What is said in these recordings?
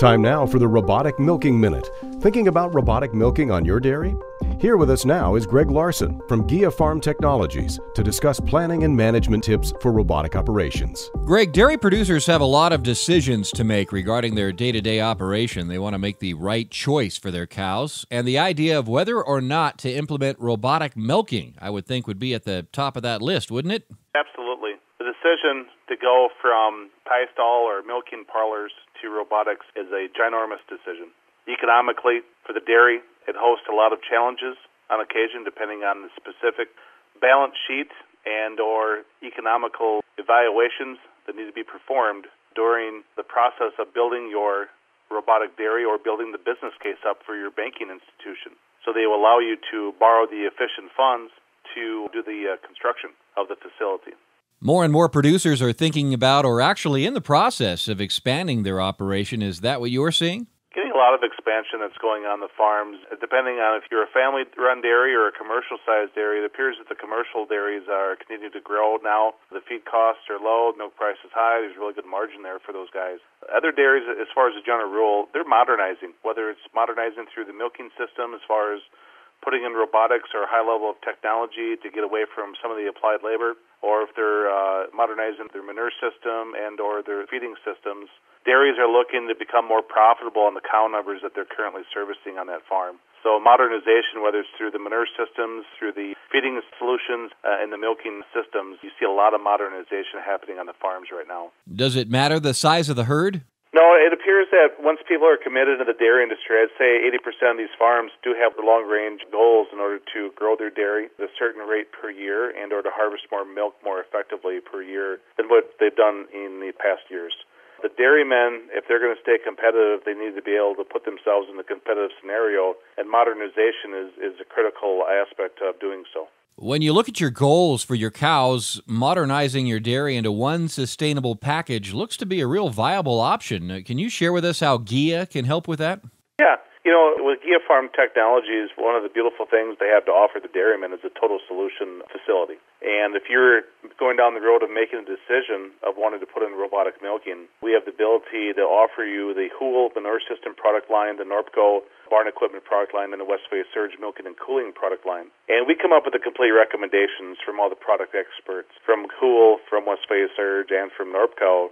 Time now for the Robotic Milking Minute. Thinking about robotic milking on your dairy? Here with us now is Greg Larson from GEA Farm Technologies to discuss planning and management tips for robotic operations. Greg, dairy producers have a lot of decisions to make regarding their day-to-day operation. They want to make the right choice for their cows, and the idea of whether or not to implement robotic milking, I would think, would be at the top of that list, wouldn't it? Absolutely. The decision to go from pie stall or milking parlors to robotics is a ginormous decision. Economically, for the dairy, it hosts a lot of challenges on occasion, depending on the specific balance sheet and or economical evaluations that need to be performed during the process of building your robotic dairy or building the business case up for your banking institution. So they will allow you to borrow the efficient funds to do the construction of the facility. More and more producers are thinking about or actually in the process of expanding their operation. Is that what you're seeing? Getting a lot of expansion that's going on the farms. Depending on if you're a family-run dairy or a commercial-sized dairy, it appears that the commercial dairies are continuing to grow now. The feed costs are low, milk price is high. There's really good margin there for those guys. Other dairies, as far as a general rule, they're modernizing, whether it's modernizing through the milking system as far as putting in robotics or a high level of technology to get away from some of the applied labor, or if they're modernizing their manure system and or their feeding systems. Dairies are looking to become more profitable on the cow numbers that they're currently servicing on that farm. So modernization, whether it's through the manure systems, through the feeding solutions, and the milking systems, you see a lot of modernization happening on the farms right now. Does it matter the size of the herd? No, it appears that once people are committed to the dairy industry, I'd say 80% of these farms do have the long-range goals in order to grow their dairy at a certain rate per year and or to harvest more milk more effectively per year than what they've done in the past years. The dairymen, if they're going to stay competitive, they need to be able to put themselves in a competitive scenario, and modernization is a critical aspect of doing so. When you look at your goals for your cows, modernizing your dairy into one sustainable package looks to be a real viable option. Can you share with us how GEA can help with that? Yeah. You know, with GEA Farm Technologies, one of the beautiful things they have to offer the dairymen is a total solution facility. And if you're going down the road of making a decision of wanting to put in robotic milking, we have the ability to offer you the Hool manure system product line, the Norpco barn equipment product line, and the Westphase Surge milking and cooling product line. And we come up with the complete recommendations from all the product experts, from Hool, from Westphase Surge, and from Norpco,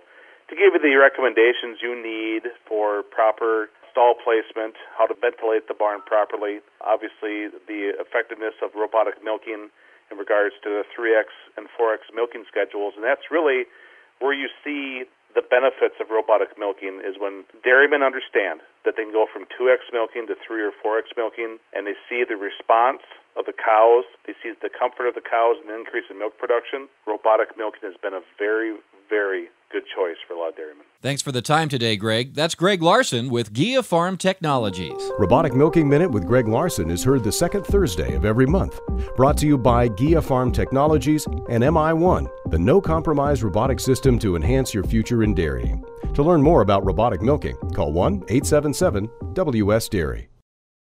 to give you the recommendations you need for proper stall placement, how to ventilate the barn properly, obviously the effectiveness of robotic milking in regards to the 3X and 4X milking schedules. And that's really where you see the benefits of robotic milking is when dairymen understand that they can go from 2X milking to 3 or 4X milking, and they see the response of the cows, they see the comfort of the cows and the increase in milk production. Robotic milking has been a very, very good choice for a lot of dairymen. Thanks for the time today, Greg. That's Greg Larson with GEA Farm Technologies. Robotic Milking Minute with Greg Larson is heard the second Thursday of every month. Brought to you by GEA Farm Technologies and MI1, the no-compromise robotic system to enhance your future in dairying. To learn more about robotic milking, call 1-877-WS-DAIRY.